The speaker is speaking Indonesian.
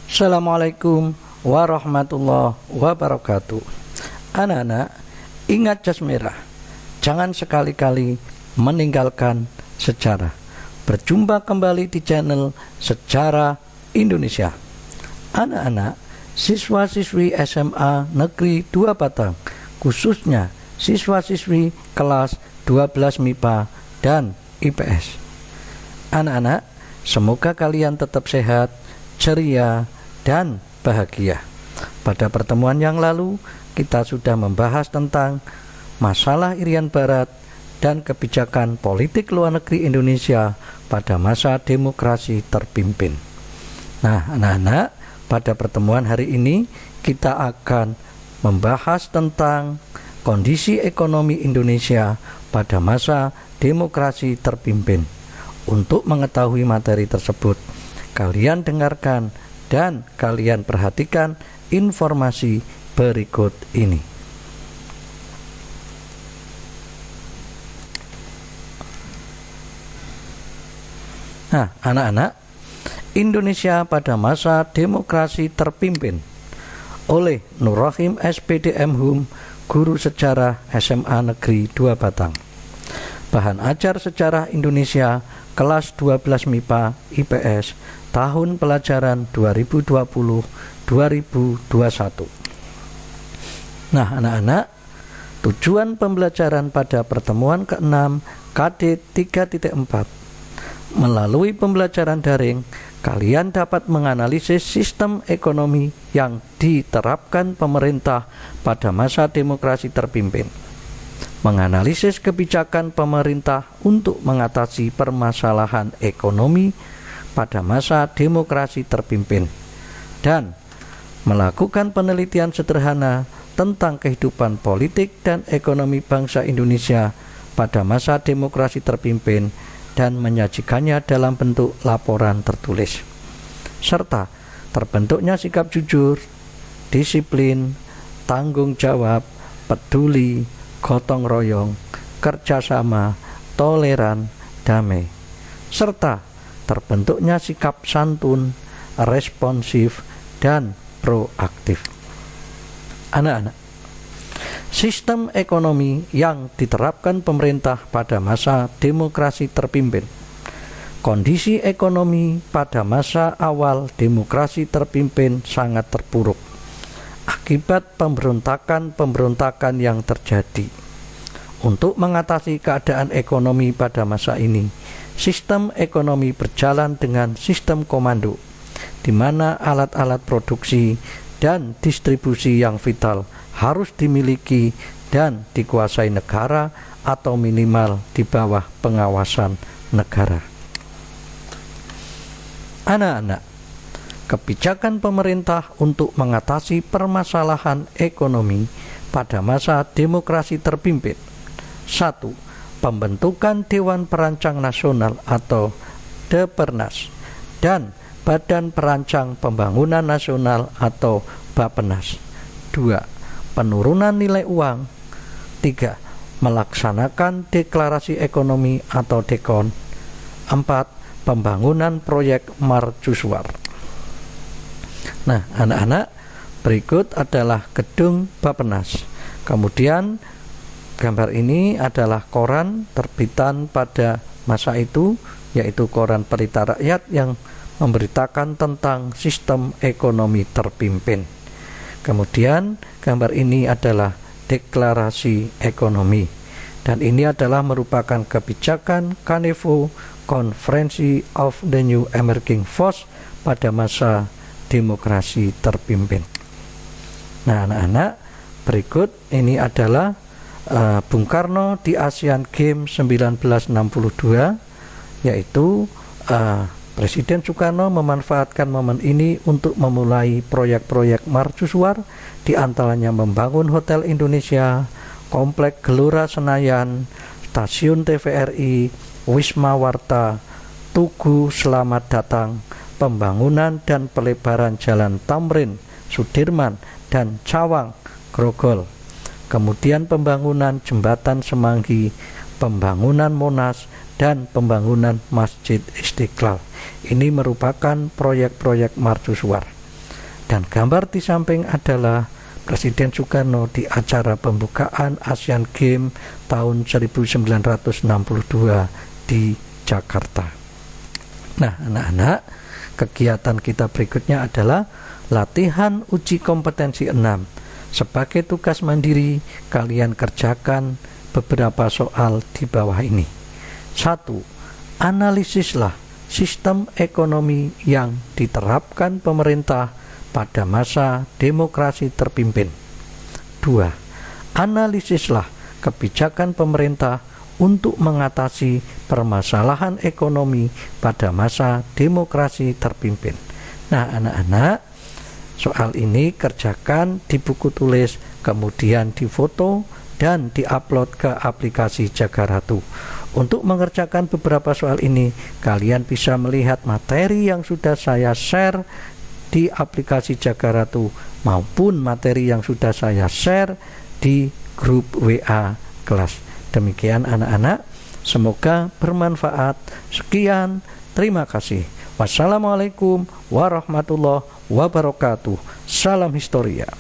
Assalamualaikum warahmatullahi wabarakatuh. Anak-anak, ingat jas merah. Jangan sekali-kali meninggalkan sejarah. Berjumpa kembali di channel Sejarah Indonesia. Anak-anak, siswa-siswi SMA Negeri 2 Batang, khususnya siswa-siswi kelas 12 MIPA dan IPS. Anak-anak, semoga kalian tetap sehat, ceria, dan bahagia. Pada pertemuan yang lalu, kita sudah membahas tentang masalah Irian Barat dan kebijakan politik luar negeri Indonesia pada masa demokrasi terpimpin. Nah, anak-anak, pada pertemuan hari ini kita akan membahas tentang kondisi ekonomi Indonesia pada masa demokrasi terpimpin. Untuk mengetahui materi tersebut, kalian dengarkan dan kalian perhatikan informasi berikut ini. Nah, anak-anak, Indonesia pada masa demokrasi terpimpin oleh Nur Rahim SPDM Hum, Guru Sejarah SMA Negeri 2 Batang. Bahan ajar Sejarah Indonesia kelas 12 MIPA IPS tahun pelajaran 2020-2021. Nah, anak-anak, tujuan pembelajaran pada pertemuan ke-6 KD 3.4. Melalui pembelajaran daring, kalian dapat menganalisis sistem ekonomi yang diterapkan pemerintah pada masa demokrasi terpimpin. Menganalisis kebijakan pemerintah untuk mengatasi permasalahan ekonomi pada masa demokrasi terpimpin, dan melakukan penelitian sederhana tentang kehidupan politik dan ekonomi bangsa Indonesia pada masa demokrasi terpimpin dan menyajikannya dalam bentuk laporan tertulis, serta terbentuknya sikap jujur, disiplin, tanggung jawab, peduli, gotong royong, kerjasama, toleran, damai, serta terbentuknya sikap santun, responsif, dan proaktif. Anak-anak, sistem ekonomi yang diterapkan pemerintah pada masa demokrasi terpimpin. Kondisi ekonomi pada masa awal demokrasi terpimpin sangat terpuruk akibat pemberontakan yang terjadi. Untuk mengatasi keadaan ekonomi pada masa ini, sistem ekonomi berjalan dengan sistem komando, di mana alat-alat produksi dan distribusi yang vital harus dimiliki dan dikuasai negara atau minimal di bawah pengawasan negara. Anak-anak, kebijakan pemerintah untuk mengatasi permasalahan ekonomi pada masa demokrasi terpimpin. 1. Pembentukan Dewan Perancang Nasional atau Depernas dan Badan Perancang Pembangunan Nasional atau Bappenas. 2. Penurunan nilai uang. 3. Melaksanakan deklarasi ekonomi atau dekon. 4. Pembangunan proyek mercusuar. Nah, anak-anak, berikut adalah gedung Bappenas. Kemudian gambar ini adalah koran terbitan pada masa itu, yaitu koran Pelita Rakyat yang memberitakan tentang sistem ekonomi terpimpin. Kemudian gambar ini adalah deklarasi ekonomi, dan ini adalah merupakan kebijakan Kanevo, Conference of the New Emerging Force pada masa demokrasi terpimpin. Nah, anak-anak, berikut ini adalah Bung Karno di Asian Games 1962, yaitu Presiden Soekarno memanfaatkan momen ini untuk memulai proyek-proyek mercusuar, di antaranya membangun Hotel Indonesia, Komplek Gelora Senayan, Stasiun TVRI, Wisma Warta, Tugu Selamat Datang, pembangunan dan pelebaran Jalan Tamrin, Sudirman, dan Cawang, Grogol. Kemudian pembangunan Jembatan Semanggi, pembangunan Monas, dan pembangunan Masjid Istiqlal. Ini merupakan proyek-proyek mercusuar. Dan gambar di samping adalah Presiden Soekarno di acara pembukaan Asian Games tahun 1962 di Jakarta. Nah, anak-anak, kegiatan kita berikutnya adalah latihan uji kompetensi 6. Sebagai tugas mandiri, kalian kerjakan beberapa soal di bawah ini. 1. Analisislah sistem ekonomi yang diterapkan pemerintah pada masa demokrasi terpimpin. 2. Analisislah kebijakan pemerintah untuk mengatasi permasalahan ekonomi pada masa demokrasi terpimpin. Nah, anak-anak, soal ini kerjakan di buku tulis, kemudian difoto dan diupload ke aplikasi Jaga Ratu. Untuk mengerjakan beberapa soal ini, kalian bisa melihat materi yang sudah saya share di aplikasi Jaga Ratu maupun materi yang sudah saya share di grup WA kelas. Demikian anak-anak, semoga bermanfaat. Sekian, terima kasih. Wassalamualaikum warahmatullahi wabarakatuh. Salam Historia.